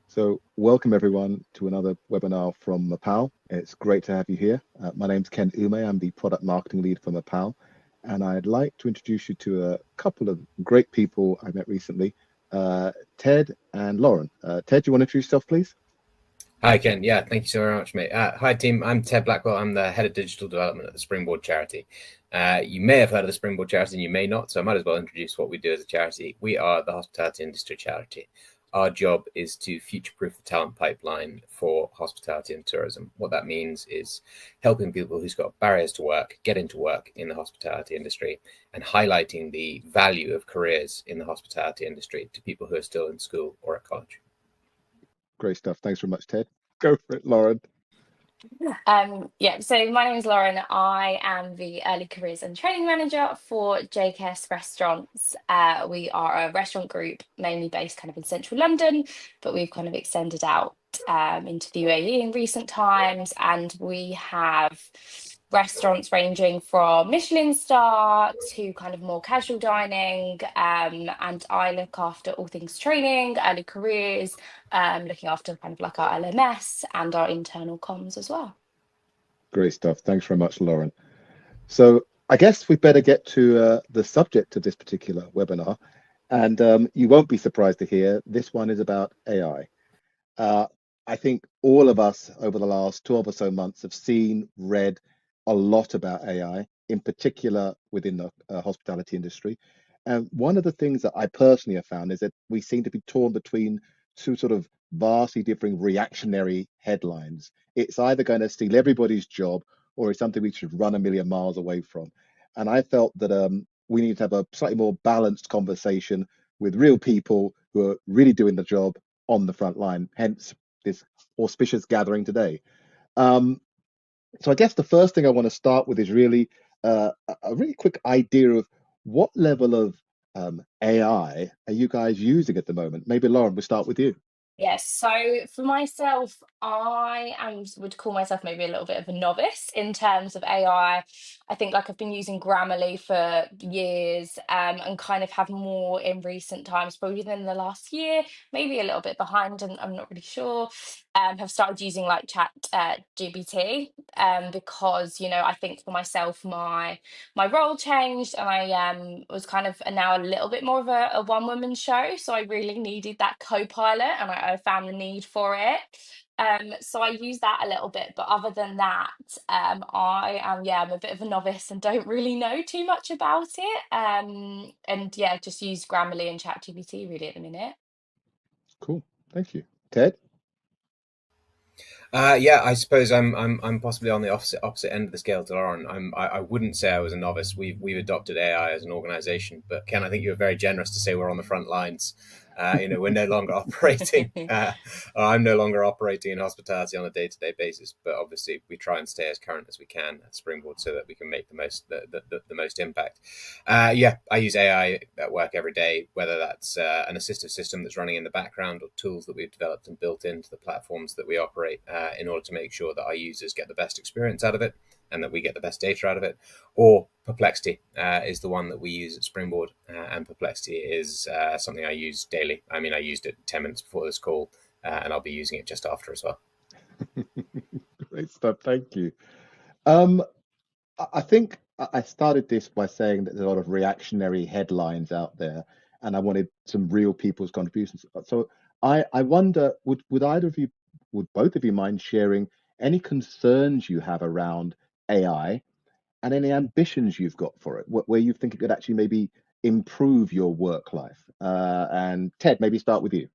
So, welcome everyone to another webinar from Mapal. It's great to have you here. My name's Ken Ume. I'm the product marketing lead for Mapal, and I'd like to introduce you to a couple of great people I met recently, Ted and Lauren. Ted, do you want to introduce yourself, please? Hi, Ken. Yeah, thank you so very much, mate. Hi, team. I'm Ted Blackwell. I'm the head of digital development at the Springboard Charity. You may have heard of the Springboard Charity and you may not, so I might as well introduce what we do as a charity. We are the hospitality industry charity. Our job is to future-proof the talent pipeline for hospitality and tourism. What that means is helping people who've got barriers to work get into work in the hospitality industry and highlighting the value of careers in the hospitality industry to people who are still in school or at college. Great stuff. Thanks very much, Ted. Go for it, Lauren. So my name is Lauren. I am the Early Careers and Training Manager for JKS Restaurants. We are a restaurant group mainly based kind of in central London, but we've kind of extended out into the UAE in recent times, and we have restaurants ranging from Michelin star to kind of more casual dining. And I look after all things training, early careers, looking after kind of like our LMS and our internal comms as well. Great stuff. Thanks very much, Lauren. So, I guess we better get to the subject of this particular webinar. And you won't be surprised to hear this one is about AI. I think all of us over the last 12 or so months have seen, read a lot about AI, in particular within the hospitality industry. And one of the things that I personally have found is that we seem to be torn between two sort of vastly differing reactionary headlines. It's either going to steal everybody's job or it's something we should run a million miles away from. And I felt that we need to have a slightly more balanced conversation with real people who are really doing the job on the front line, hence this auspicious gathering today. So I guess the first thing I want to start with is really a really quick idea of what level of AI are you guys using at the moment? Maybe Lauren, we'll start with you. Yes, so for myself, would call myself maybe a little bit of a novice in terms of AI. I think like I've been using Grammarly for years, and kind of have more in recent times, probably within the last year, maybe a little bit behind, and I'm not really sure. Have started using like Chat GBT, because I think for myself my role changed, and I was kind of now a little bit more of a one woman show, so I really needed that co-pilot, and I found the need for it. So I use that a little bit, but other than that, I'm a bit of a novice and don't really know too much about it. And yeah, just use Grammarly and ChatGPT really at the minute. Cool, thank you. Ted? Yeah, I suppose I'm possibly on the opposite end of the scale to Lauren. I wouldn't say I was a novice. We've adopted AI as an organization, but Ken, I think you were very generous to say we're on the front lines. We're no longer operating. I'm no longer operating in hospitality on a day-to-day basis, but obviously we try and stay as current as we can at Springboard so that we can make the most impact. Yeah, I use AI at work every day, whether that's an assistive system that's running in the background or tools that we've developed and built into the platforms that we operate in order to make sure that our users get the best experience out of it and that we get the best data out of it. Or Perplexity is the one that we use at Springboard, and Perplexity is something I use daily. I mean, I used it 10 minutes before this call, and I'll be using it just after as well. Great stuff, thank you. I think I started this by saying that there's a lot of reactionary headlines out there, and I wanted some real people's contributions. So I wonder, would both of you mind sharing any concerns you have around AI and any ambitions you've got for it, where you think it could actually maybe improve your work life? And Ted, maybe start with you.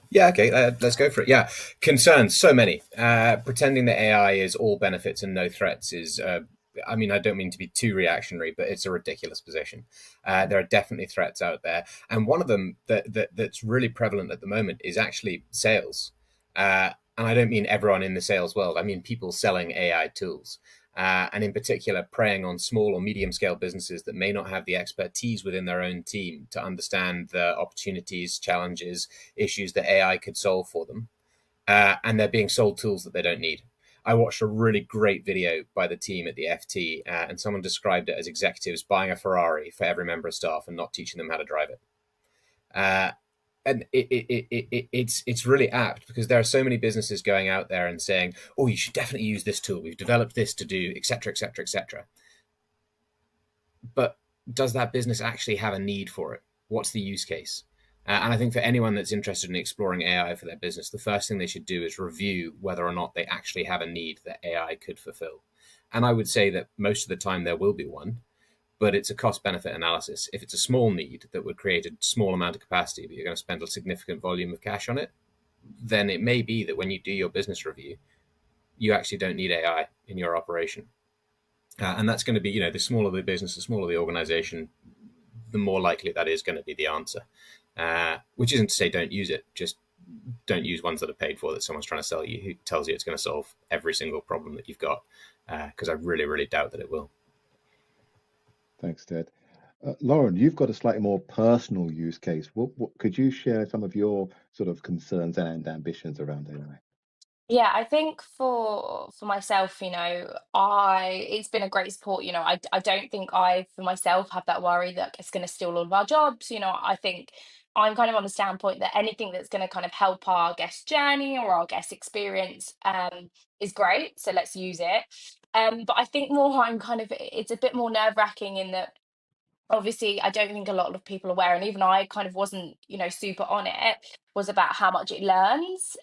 Yeah, okay, let's go for it. Yeah, concerns, so many. Pretending that AI is all benefits and no threats is, I mean, I don't mean to be too reactionary, but it's a ridiculous position. There are definitely threats out there. And one of them that's really prevalent at the moment is actually sales. And I don't mean everyone in the sales world. I mean people selling AI tools. And in particular, preying on small or medium scale businesses that may not have the expertise within their own team to understand the opportunities, challenges, issues that AI could solve for them. And they're being sold tools that they don't need. I watched a really great video by the team at the FT, and someone described it as executives buying a Ferrari for every member of staff and not teaching them how to drive it. and it's really apt because there are so many businesses going out there and saying, "Oh, you should definitely use this tool. We've developed this to do, etc., etc., etc." But does that business actually have a need for it? What's the use case? And I think for anyone that's interested in exploring AI for their business, the first thing they should do is review whether or not they actually have a need that AI could fulfill. And I would say that most of the time there will be one, but it's a cost benefit analysis. If it's a small need that would create a small amount of capacity, but you're going to spend a significant volume of cash on it, then it may be that when you do your business review, you actually don't need AI in your operation. And that's going to be, the smaller the business, the smaller the organization, the more likely that is going to be the answer. Which isn't to say don't use it, just don't use ones that are paid for that someone's trying to sell you who tells you it's going to solve every single problem that you've got, because I really, really doubt that it will. Thanks, Ted. Lauren, you've got a slightly more personal use case. What could you share some of your sort of concerns and ambitions around AI? Yeah, I think for myself, I it's been a great support. I don't think I for myself have that worry that it's going to steal all of our jobs. I think I'm kind of on the standpoint that anything that's going to kind of help our guest journey or our guest experience is great. So let's use it. But I think more I'm kind of it's a bit more nerve-wracking in that obviously I don't think a lot of people are aware, and even I kind of wasn't super on it, was about how much it learns.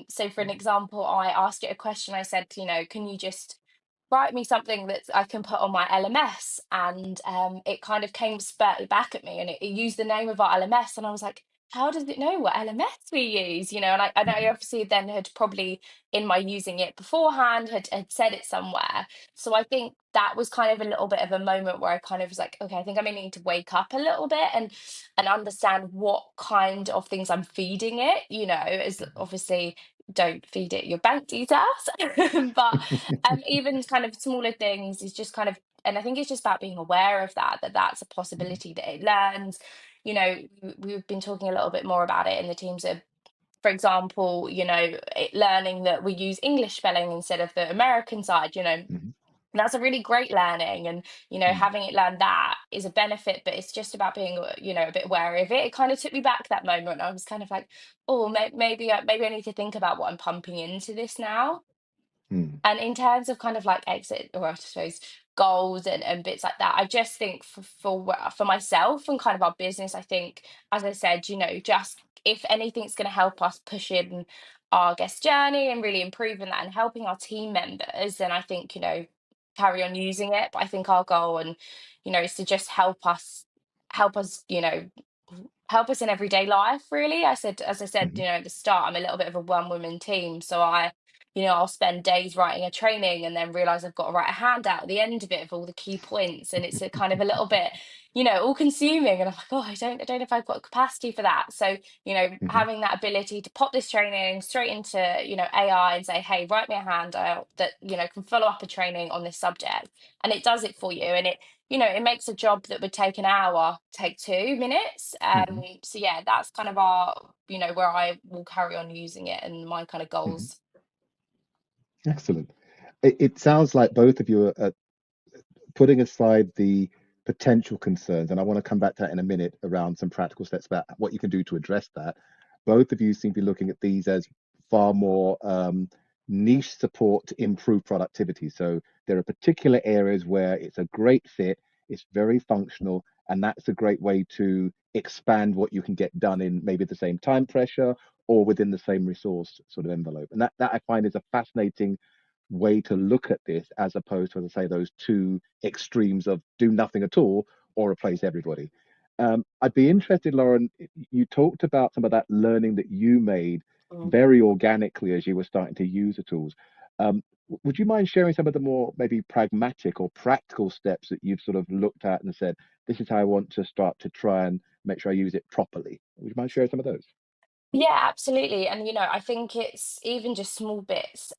So for an example, I asked it a question. I said, can you just write me something that I can put on my LMS? And it kind of came spurtly back at me, and it used the name of our LMS, and I was like, how does it know what LMS we use? And I Mhm, obviously then had probably in my using it beforehand had said it somewhere. So I think that was kind of a little bit of a moment where I kind of was like, okay, I think I may need to wake up a little bit and understand what kind of things I'm feeding it, as obviously don't feed it your bank details. But even kind of smaller things is just kind of, and I think it's just about being aware of that that's a mhm, possibility that it learns. We've been talking a little bit more about it in the teams of, for example, it learning that we use English spelling instead of the American side. mhm, And that's a really great learning, and mhm, having it learn that is a benefit, but it's just about being a bit wary of it. It kind of took me back that moment. I was kind of like, oh, maybe I need to think about what I'm pumping into this now. mhm, And in terms of kind of like exit, or I suppose goals and bits like that, I just think for myself and kind of our business, I think, as I said, just if anything's going to help us push in our guest journey and really improving that and helping our team members, then I think, carry on using it. But I think our goal and, is to just help us, help us in everyday life, really. As I said, mhm, at the start, I'm a little bit of a one woman team. So I'll spend days writing a training and then realize I've got to write a handout at the end of it of all the key points. And it's a kind of a little bit, all consuming. And I'm like, oh, I don't know if I've got capacity for that. So, mhm, having that ability to pop this training straight into, AI and say, hey, write me a handout that, can follow up a training on this subject. And it does it for you. And it makes a job that would take an hour take 2 minutes. mhm, So yeah, that's kind of our, where I will carry on using it and my kind of mhm. goals. Excellent. It sounds like both of you are putting aside the potential concerns, and I want to come back to that in a minute around some practical steps about what you can do to address that. Both of you seem to be looking at these as far more niche support to improve productivity. So there are particular areas where it's a great fit, it's very functional, and that's a great way to expand what you can get done in maybe the same time pressure or within the same resource sort of envelope. And that I find is a fascinating way to look at this as opposed to, as I say, those two extremes of do nothing at all or replace everybody. I'd be interested, Lauren, you talked about some of that learning that you made Mm. very organically as you were starting to use the tools. Would you mind sharing some of the more maybe pragmatic or practical steps that you've sort of looked at and said, this is how I want to start to try and make sure I use it properly? Would you mind sharing some of those? Yeah, absolutely. And I think it's even just small bits.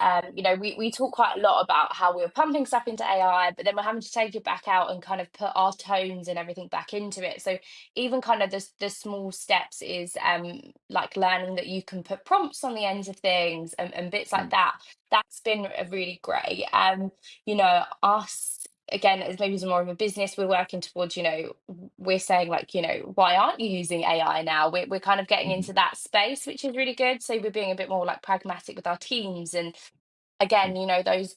We talk quite a lot about how we were pumping stuff into AI, but then we're having to take it back out and kind of put our tones and everything back into it. So even kind of the small steps is like learning that you can put prompts on the ends of things and bits like Mm, that. That's been a really great. Us. again, as maybe as more of a business, we're working towards, we're saying like, why aren't you using AI now? We're kind of getting Hmm. into that space, which is really good. So we're being a bit more like pragmatic with our teams. And again,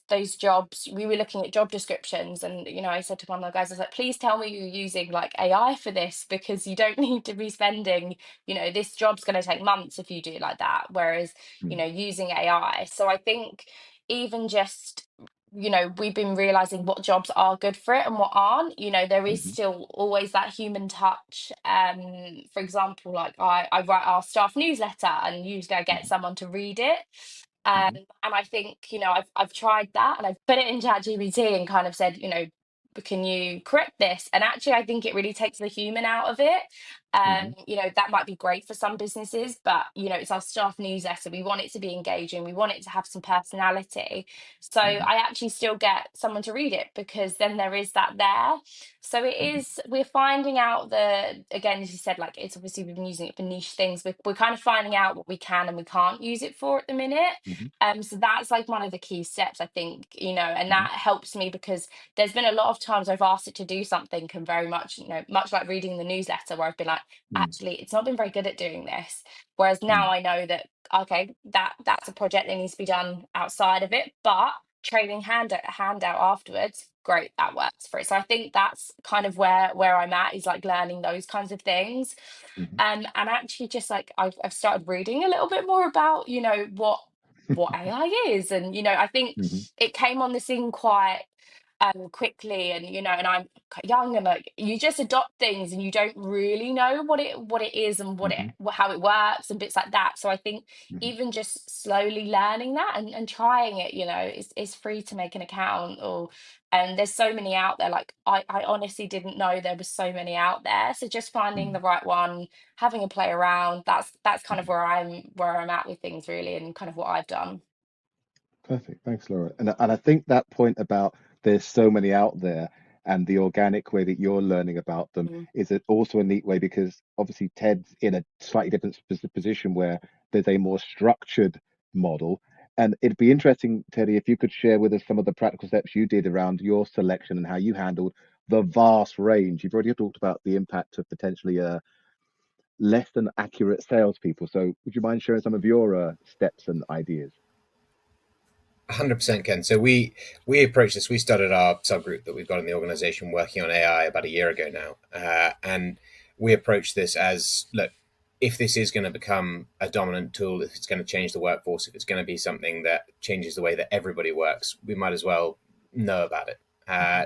those jobs, we were looking at job descriptions, and I said to one of the guys, I was like, please tell me you're using like AI for this, because you don't need to be spending, this job's going to take months if you do it like that, whereas using AI. So I think even just we've been realizing what jobs are good for it and what aren't. There is Hmm. still always that human touch. For example, like I write our staff newsletter, and usually I get someone to read it. um, Hmm. and I think, I've tried that, and I've put it in ChatGPT and kind of said, can you correct this? And actually, I think it really takes the human out of it. Hmm. That might be great for some businesses, but it's our staff newsletter. We want it to be engaging. We want it to have some personality. So Hmm. I actually still get someone to read it, because then there is that there. So it Hmm. is, we're finding out again, as you said, like, it's obviously we've been using it for niche things. We're kind of finding out what we can and we can't use it for at the minute. Hmm. So that's like one of the key steps, I think, and Hmm. that helps me, because there's been a lot of times I've asked it to do something, and very much, much like reading the newsletter, where I've been like, Hmm. actually, it's not been very good at doing this. Whereas Hmm. now I know that, okay, that's a project that needs to be done outside of it, but trading handout afterwards, great, that works for it. So I think that's kind of where I'm at, is like learning those kinds of things. Hmm. And actually, just like I've started reading a little bit more about, what AI is. And, I think Hmm. it came on the scene quite quickly, and and I'm quite young, and like, you just adopt things and you don't really know what it is, and Hmm. how it works and bits like that. So I think Hmm. even just slowly learning that, and trying it, is free to make an account. Or and there's so many out there, like, I honestly didn't know there was so many out there. So just finding the right one, having a play around, that's kind of where I'm at with things, really, and kind of what I've done. Perfect. Thanks, Laura. And I think that point about there's so many out there and the organic way that you're learning about them Mm. is also a neat way, because obviously Ted's in a slightly different position where there's a more structured model. And it'd be interesting, Teddy, if you could share with us some of the practical steps you did around your selection and how you handled the vast range. You've already talked about the impact of potentially less than accurate salespeople. So would you mind sharing some of your steps and ideas? 100%, Ken. So we approached this. We started our subgroup that we've got in the organization working on AI about a year ago now, and we approached this as, look, if this is going to become a dominant tool, if it's going to change the workforce, if it's going to be something that changes the way that everybody works, we might as well know about it.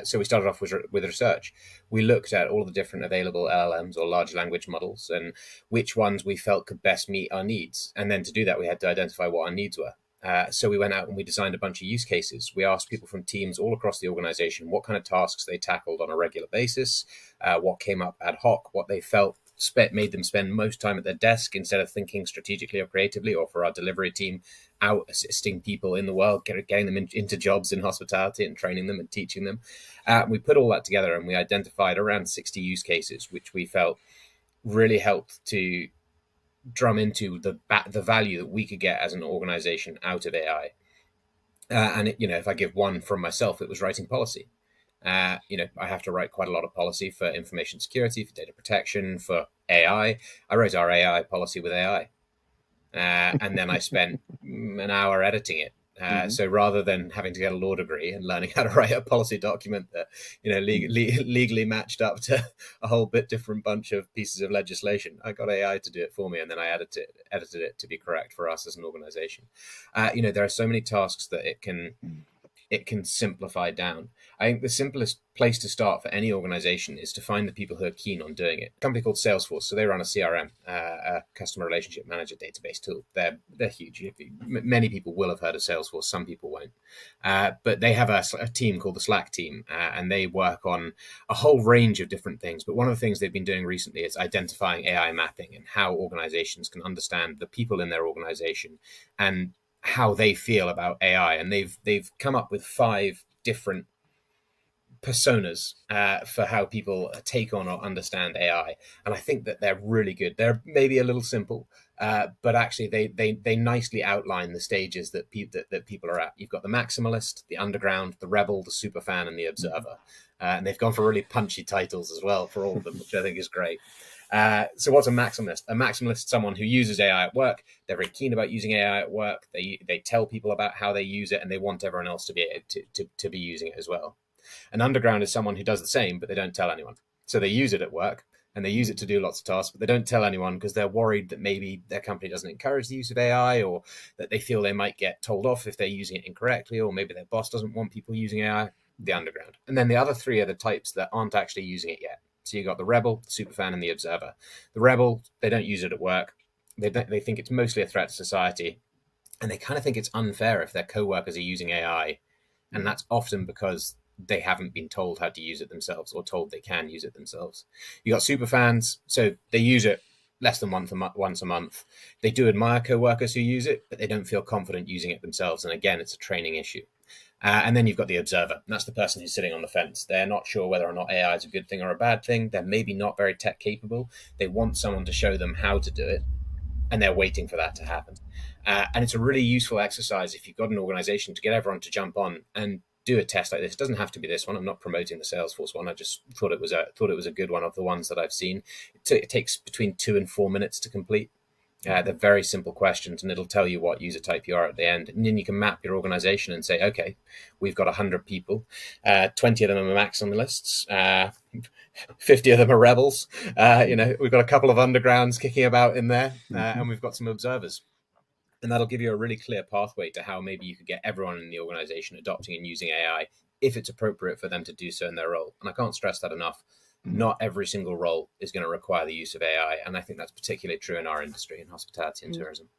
So we started off with research. We looked at all the different available LLMs, or large language models, and which ones we felt could best meet our needs. And then to do that, we had to identify what our needs were. So we went out and we designed a bunch of use cases. We asked people from teams all across the organization what kind of tasks they tackled on a regular basis, what came up ad hoc, what they felt made them spend most time at their desk instead of thinking strategically or creatively, or for our delivery team, out assisting people in the world, getting them into jobs in hospitality and training them and teaching them. We put all that together and we identified around 60 use cases, which we felt really helped to drum into the value that we could get as an organization out of AI. If I give one from myself, it was writing policy. I have to write quite a lot of policy for information security, for data protection, for AI. I wrote our AI policy with AI, and then I spent an hour editing it. Hmm. So rather than having to get a law degree and learning how to write a policy document that Hmm. legally matched up to a whole bit different bunch of pieces of legislation, I got AI to do it for me, and then I edited it to be correct for us as an organization. There are so many tasks that it can simplify down. I think the simplest place to start for any organization is to find the people who are keen on doing it. A company called Salesforce, so they run a CRM, a customer relationship manager database tool. They're huge. Many people will have heard of Salesforce. Some people won't. But they have a team called the Slack team, and they work on a whole range of different things. But one of the things they've been doing recently is identifying AI mapping and how organizations can understand the people in their organization and how they feel about AI, and they've come up with 5 different personas for how people take on or understand AI, and I think that they're really good. They're maybe a little simple, but actually they nicely outline the stages that people are at. You've got the maximalist, the underground, the rebel, the superfan, and the observer, and they've gone for really punchy titles as well for all of them, which I think is great. So what's a maximalist? A maximalist is someone who uses AI at work. They're very keen about using AI at work. They tell people about how they use it, and they want everyone else to be to be using it as well. An underground is someone who does the same, but they don't tell anyone. So they use it at work and they use it to do lots of tasks, but they don't tell anyone because they're worried that maybe their company doesn't encourage the use of AI, or that they feel they might get told off if they're using it incorrectly, or maybe their boss doesn't want people using AI. The underground. And then the other three are the types that aren't actually using it yet. So you've got the rebel, the superfan, and the observer. The rebel, they don't use it at work. They think it's mostly a threat to society, and they kind of think it's unfair if their co-workers are using AI, and that's often because they haven't been told how to use it themselves, or told they can use it themselves. You got super fans, so they use it less than once a month. They do admire co-workers who use it, but they don't feel confident using it themselves. And again, it's a training issue. And then you've got the observer. And that's the person who's sitting on the fence. They're not sure whether or not AI is a good thing or a bad thing. They're maybe not very tech capable. They want someone to show them how to do it, and they're waiting for that to happen. And it's a really useful exercise if you've got an organization to get everyone to jump on and do a test like this. It doesn't have to be this one. I'm not promoting the Salesforce one. I just thought it was a good one of the ones that I've seen. It takes between 2 and 4 minutes to complete. They're very simple questions, and it'll tell you what user type you are at the end. And then you can map your organization and say, okay, we've got 100 people. 20 of them are maximalists. 50 of them are rebels. We've got a couple of undergrounds kicking about in there, and we've got some observers. And that'll give you a really clear pathway to how maybe you could get everyone in the organization adopting and using AI if it's appropriate for them to do so in their role. And I can't stress that enough. Not every single role is going to require the use of AI. And I think that's particularly true in our industry, in hospitality and tourism.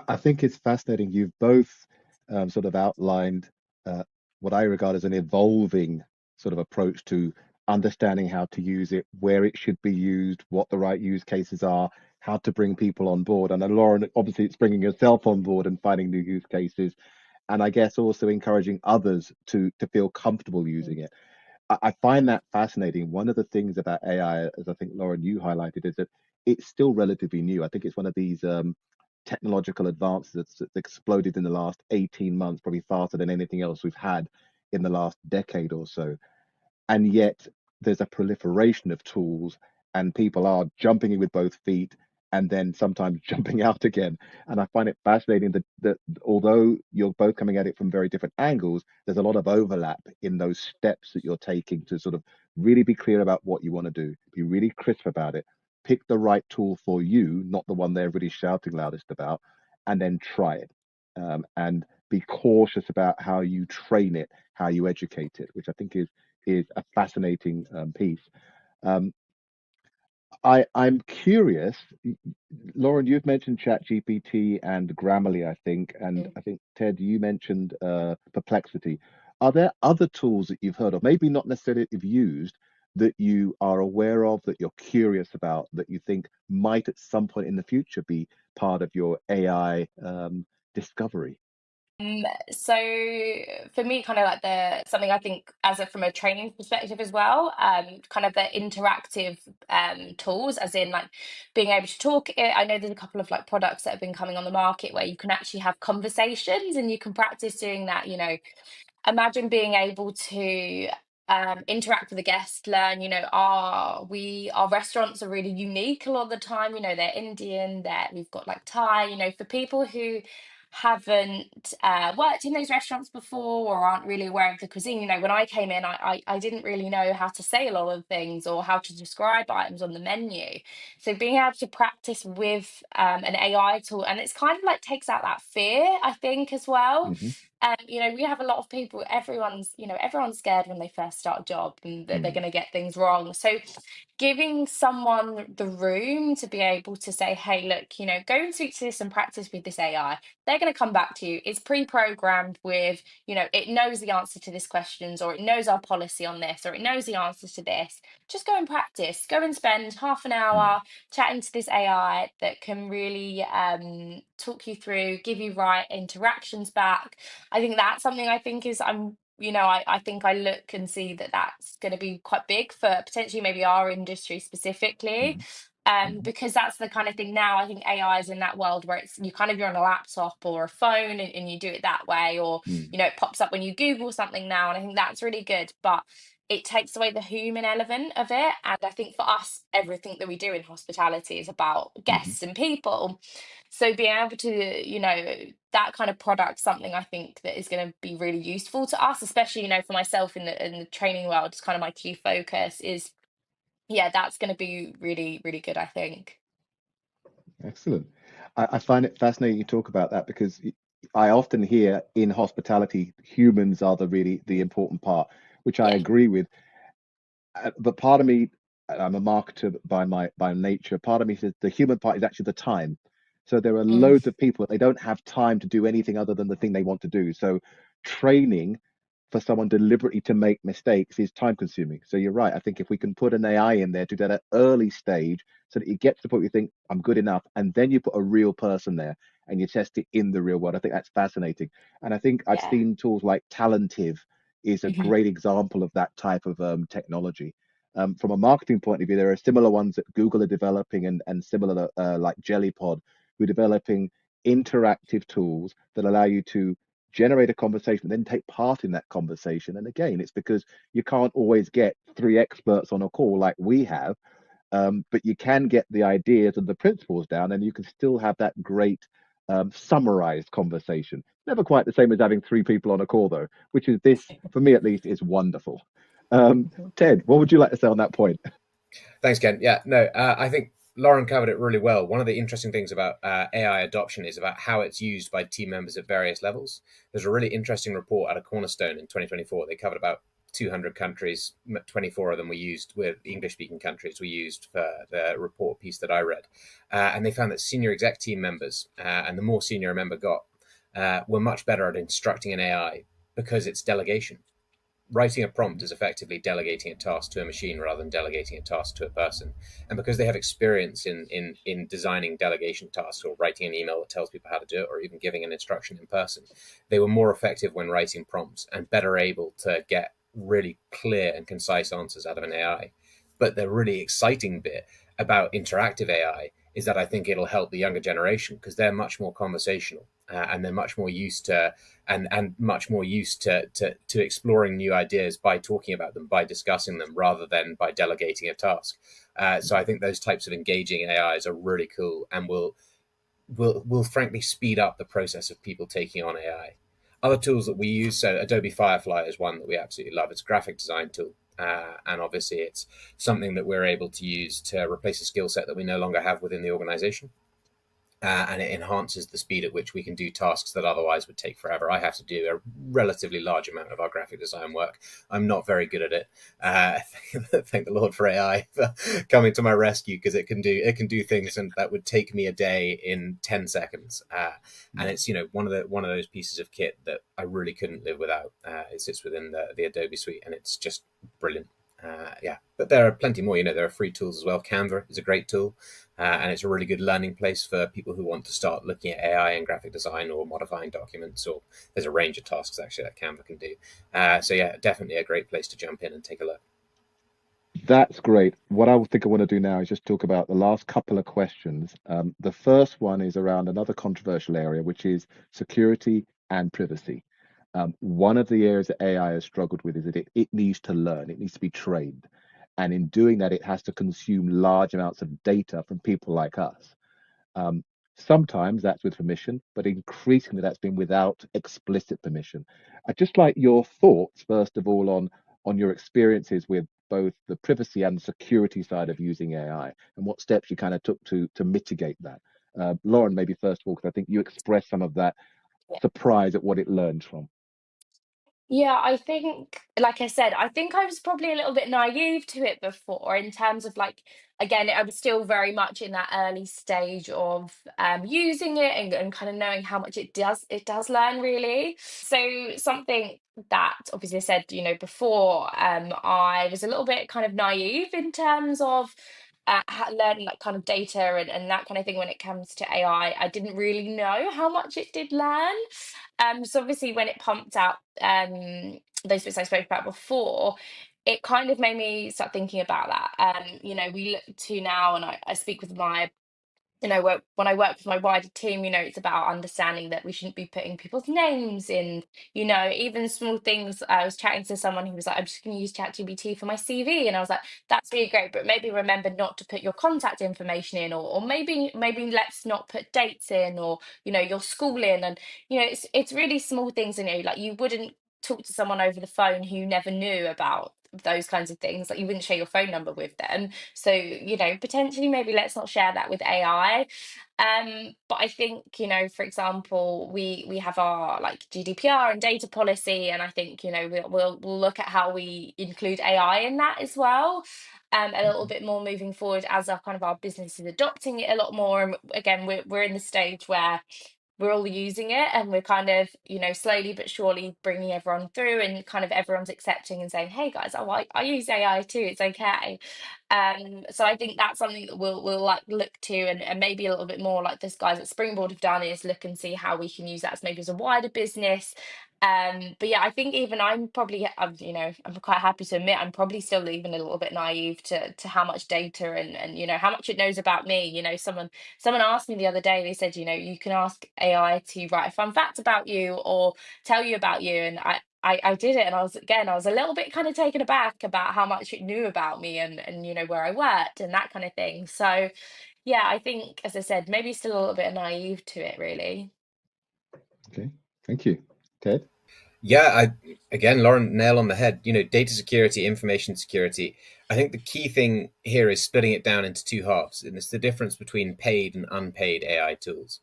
I think it's fascinating. You've both sort of outlined what I regard as an evolving sort of approach to understanding how to use it, where it should be used, what the right use cases are, how to bring people on board. And then Lauren, obviously, it's bringing yourself on board and finding new use cases, and I guess also encouraging others to feel comfortable using it. I find that fascinating. One of the things about AI, as I think Lauren you highlighted, is that it's still relatively new. I think it's one of these technological advances that's exploded in the last 18 months, probably faster than anything else we've had in the last decade or so. And yet there's a proliferation of tools, and people are jumping in with both feet and then sometimes jumping out again. And I find it fascinating that although you're both coming at it from very different angles, there's a lot of overlap in those steps that you're taking to sort of really be clear about what you want to do, be really crisp about it, pick the right tool for you, not the one they're really shouting loudest about, and then try it. And be cautious about how you train it, how you educate it, which I think is a fascinating piece. Um, I'm curious, Lauren, you've mentioned ChatGPT and Grammarly, I think, and I think Ted, you mentioned Perplexity. Are there other tools that you've heard of, maybe not necessarily that you've used, that you are aware of, that you're curious about, that you think might at some point in the future be part of your AI discovery? So for me, kind of like something I think from a training perspective as well, kind of the interactive tools, as in like being able to talk. I know there's a couple of like products that have been coming on the market where you can actually have conversations and you can practice doing that. Imagine being able to interact with the guest, learn, our restaurants are really unique a lot of the time. They're Indian, we've got like Thai, for people who haven't worked in those restaurants before or aren't really aware of the cuisine. When I came in, I didn't really know how to say a lot of things or how to describe items on the menu. So being able to practice with an AI tool, and it's kind of like takes out that fear, I think, as well. Hmm. We have a lot of people, everyone's scared when they first start a job and that they're Mm. going to get things wrong. So giving someone the room to be able to say, hey, look, go and speak to this and practice with this AI. They're going to come back to you. It's pre-programmed with, it knows the answer to this questions, or it knows our policy on this, or it knows the answers to this. Just go and practice. Go and spend half an Mm. hour chatting to this AI that can really talk you through, give you right interactions back. I think that's something I think is I'm I think I look and see that that's going to be quite big for potentially maybe our industry specifically. Mhm, mhm, Because that's the kind of thing now. I think AI is in that world where you're on a laptop or a phone, and you do it that way, or mm, it pops up when you Google something now, and I think that's really good. But it takes away the human element of it. And I think for us, everything that we do in hospitality is about mhm. guests and people. So being able to, that kind of product, something I think that is going to be really useful to us, especially, for myself in the training world, it's kind of my key focus is, yeah, that's going to be really, really good, I think. Excellent. I find it fascinating you talk about that because I often hear in hospitality, humans are the important part, which I Yeah. agree with. But part of me, I'm a marketer by nature. Part of me says the human part is actually the time. So there are Mm, loads of people they don't have time to do anything other than the thing they want to do. So training for someone deliberately to make mistakes is time consuming. So you're right. I think if we can put an AI in there to do that at an early stage so that you get to the point where you think I'm good enough, and then you put a real person there and you test it in the real world. I think that's fascinating. And I think I've yeah. seen tools like Talentive is a Mhm. great example of that type of technology. From a marketing point of view, there are similar ones that Google are developing and similar like Jellypod, who are developing interactive tools that allow you to generate a conversation, then take part in that conversation. And again, it's because you can't always get three experts on a call like we have, but you can get the ideas and the principles down, and you can still have that great summarized conversation. Never quite the same as having three people on a call, though, which is this, for me at least, is wonderful. Ted, what would you like to say on that point? Thanks, Ken. Yeah, no, I think Lauren covered it really well. One of the interesting things about AI adoption is about how it's used by team members at various levels. There's a really interesting report out of Cornerstone in 2024. They covered about 200 countries, 24 of them were used with English speaking countries were used for the report piece that I read. And they found that senior exec team members, and the more senior a member got, were much better at instructing an AI because it's delegation. Writing a prompt is effectively delegating a task to a machine rather than delegating a task to a person. And because they have experience in designing delegation tasks or writing an email that tells people how to do it or even giving an instruction in person, they were more effective when writing prompts and better able to get really clear and concise answers out of an AI. But the really exciting bit about interactive AI is that I think it'll help the younger generation because they're much more conversational, and they're much more used to and much more used to exploring new ideas by talking about them, by discussing them, rather than by delegating a task. So I think those types of engaging AIs are really cool and will frankly speed up the process of people taking on AI. Other tools that we use, so Adobe Firefly is one that we absolutely love. It's a graphic design tool. And obviously, it's something that we're able to use to replace a skill set that we no longer have within the organization, and it enhances the speed at which we can do tasks that otherwise would take forever. I have to do a relatively large amount of our graphic design work. I'm not very good at it. Thank the Lord for AI for coming to my rescue because it can do things and that would take me a day in 10 seconds. And it's one of those pieces of kit that I really couldn't live without. It sits within the Adobe suite and it's just brilliant. Yeah, but there are plenty more. There are free tools as well. Canva is a great tool, and it's a really good learning place for people who want to start looking at AI and graphic design or modifying documents. Or there's a range of tasks actually that Canva can do. So yeah, definitely a great place to jump in and take a look. That's great. What I think I want to do now is just talk about the last couple of questions. The first one is around another controversial area, which is security and privacy. One of the areas that AI has struggled with is that it needs to learn, it needs to be trained. And in doing that, it has to consume large amounts of data from people like us. Um, Sometimes that's with permission, but increasingly that's been without explicit permission. I'd just like your thoughts, first of all, on your experiences with both the privacy and security side of using AI and what steps you kind of took to mitigate that. Lauren, maybe first of all, because I think you expressed some of that surprise at what it learned from. Yeah, I think, like I said, I think I was probably a little bit naive to it before in terms of like, again, I was still very much in that early stage of using it and kind of knowing how much it does learn really. So something that obviously I said, before, I was a little bit kind of naive in terms of learning like kind of data and that kind of thing when it comes to AI. I didn't really know how much it did learn. So obviously when it pumped out those bits I spoke about before, it kind of made me start thinking about that. We look to now, and I speak with my when I work with my wider team, it's about understanding that we shouldn't be putting people's names in, even small things. I was chatting to someone who was like, I'm just going to use ChatGPT for my CV. And I was like, that's really great, but maybe remember not to put your contact information in, or maybe let's not put dates in, or, your school in. And, it's really small things, like you wouldn't talk to someone over the phone who never knew about those kinds of things. Like you wouldn't share your phone number with them. So, potentially maybe let's not share that with AI. But I think, for example, we have our like GDPR and data policy, and I think, we'll look at how we include AI in that as well. A little Mhm. bit more moving forward as our business is adopting it a lot more. And again, we're in the stage where we're all using it, and we're kind of, slowly but surely bringing everyone through, and kind of everyone's accepting and saying, hey guys, I use AI too, it's okay. So I think that's something that we'll like look to, and maybe a little bit more like this guys at Springboard have done, is look and see how we can use that as maybe as a wider business. But yeah, I think even I'm quite happy to admit I'm probably still even a little bit naive to how much data and how much it knows about me. Someone asked me the other day, they said, you can ask AI to write a fun fact about you or tell you about you. And I did it, and I was a little bit kind of taken aback about how much it knew about me, and where I worked and that kind of thing. So yeah, I think, as I said, maybe still a little bit naive to it, really. Okay, thank you. Ted? Yeah, again, Lauren, nail on the head. Data security, information security. I think the key thing here is splitting it down into two halves, and it's the difference between paid and unpaid AI tools.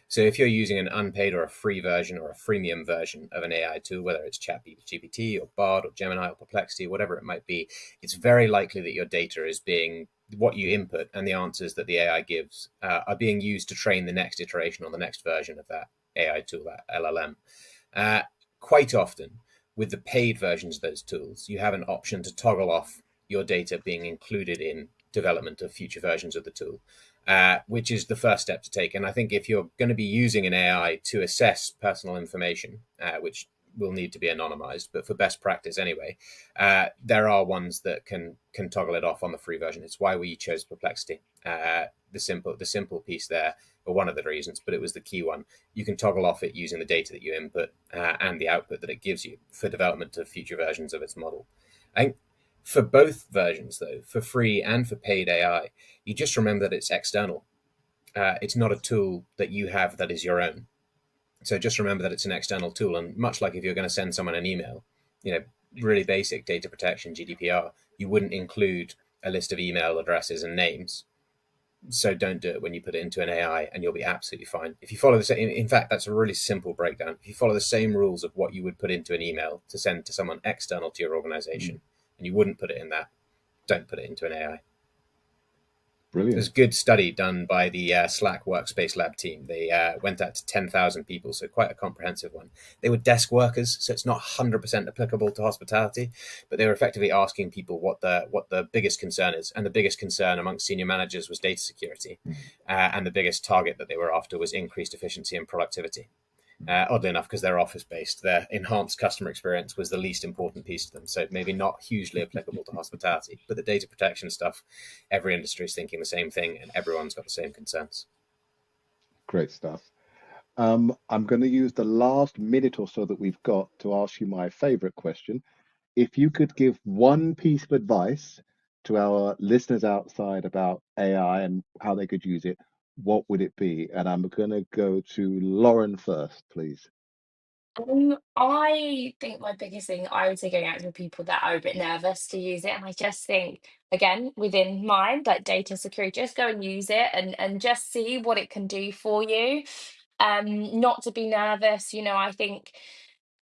So if you're using an unpaid or a free version or a freemium version of an AI tool, whether it's ChatGPT or Bard or Gemini or Perplexity, whatever it might be, it's very likely that your data is being what you input, and the answers that the AI gives are being used to train the next iteration or the next version of that AI tool, that LLM. Uh, Quite often, with the paid versions of those tools, you have an option to toggle off your data being included in development of future versions of the tool, which is the first step to take. And I think if you're going to be using an AI to assess personal information, which will need to be anonymized, but for best practice anyway, there are ones that can toggle it off on the free version. It's why we chose Perplexity. The simple piece there, or one of the reasons, but it was the key one. You can toggle off it using the data that you input and the output that it gives you for development of future versions of its model. I think for both versions, though, for free and for paid AI, you just remember that it's external. It's not a tool that you have that is your own. So just remember that it's an external tool. And much like if you're going to send someone an email, really basic data protection, GDPR, you wouldn't include a list of email addresses and names. So don't do it when you put it into an AI, and you'll be absolutely fine. If you follow the same, in fact, that's a really simple breakdown. If you follow the same rules of what you would put into an email to send to someone external to your Mm. organization, and you wouldn't put it in that, don't put it into an AI. There's Brilliant. a good study done by the Slack Workspace Lab team. They went out to 10,000 people, so quite a comprehensive one. They were desk workers, so it's not 100% applicable to hospitality, but they were effectively asking people what the biggest concern is. And the biggest concern amongst senior managers was data security. Mm. And the biggest target that they were after was increased efficiency and productivity. Oddly enough, because they're office based, their enhanced customer experience was the least important piece to them. So maybe not hugely applicable to hospitality, but the data protection stuff, every industry is thinking the same thing, and everyone's got the same concerns. Great stuff. I'm going to use the last minute or so that we've got to ask you my favorite question. If you could give one piece of advice to our listeners outside about AI and how they could use it, what would it be? And I'm going to go to Lauren first, please. I think my biggest thing, I would say, going out to people that are a bit nervous to use it, and I just think, again, within mind, like data security, just go and use it, and just see what it can do for you. Not to be nervous.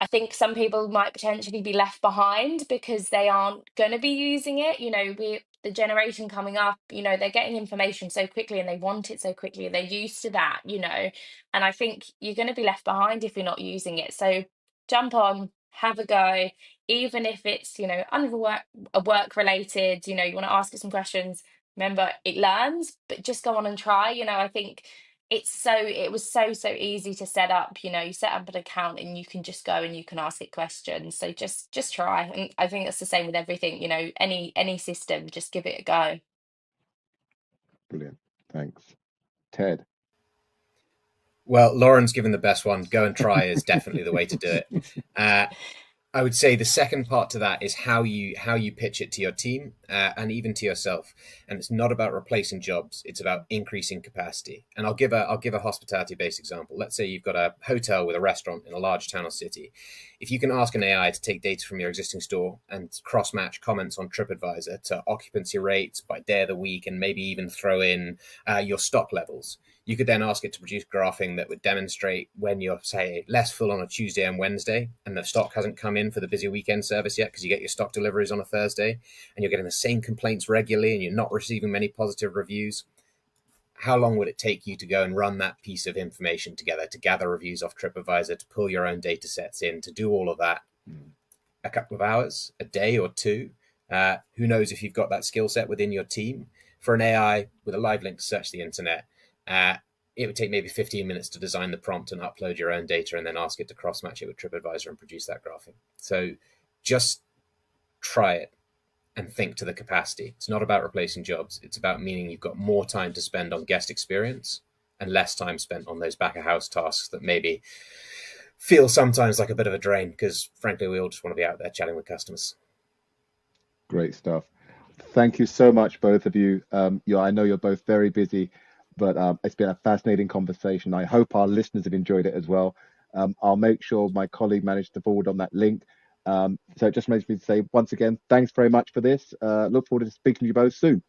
I think some people might potentially be left behind because they aren't going to be using it. The generation coming up, they're getting information so quickly and they want it so quickly. They're used to that. And I think you're going to be left behind if you're not using it. So jump on, have a go, even if it's, under work related, you want to ask it some questions, remember it learns, but just go on and try. I think it was so easy to set up. You set up an account and you can just go and you can ask it questions. So just try. And I think that's the same with everything. Any system, just give it a go. Brilliant. Thanks. Ted. Well, Lauren's given the best one. Go and try is definitely the way to do it. I would say the second part to that is how you pitch it to your team and even to yourself. And it's not about replacing jobs; it's about increasing capacity. And I'll give a hospitality-based example. Let's say you've got a hotel with a restaurant in a large town or city. If you can ask an AI to take data from your existing store and cross-match comments on TripAdvisor to occupancy rates by day of the week, and maybe even throw in your stock levels. You could then ask it to produce graphing that would demonstrate when you're, say, less full on a Tuesday and Wednesday, and the stock hasn't come in for the busy weekend service yet because you get your stock deliveries on a Thursday, and you're getting the same complaints regularly, and you're not receiving many positive reviews. How long would it take you to go and run that piece of information together, to gather reviews off TripAdvisor, to pull your own data sets in, to do all of that? A couple of hours, a day or two? Who knows if you've got that skill set within your team? For an AI with a live link to search the internet, it would take maybe 15 minutes to design the prompt and upload your own data and then ask it to cross-match it with TripAdvisor and produce that graphing. So just try it and think to the capacity. It's not about replacing jobs. It's about meaning you've got more time to spend on guest experience and less time spent on those back-of-house tasks that maybe feel sometimes like a bit of a drain because, frankly, we all just want to be out there chatting with customers. Great stuff. Thank you so much, both of you. I know you're both very busy, but it's been a fascinating conversation. I hope our listeners have enjoyed it as well. I'll make sure my colleague managed to forward on that link. So it just makes me say once again, thanks very much for this. Look forward to speaking to you both soon.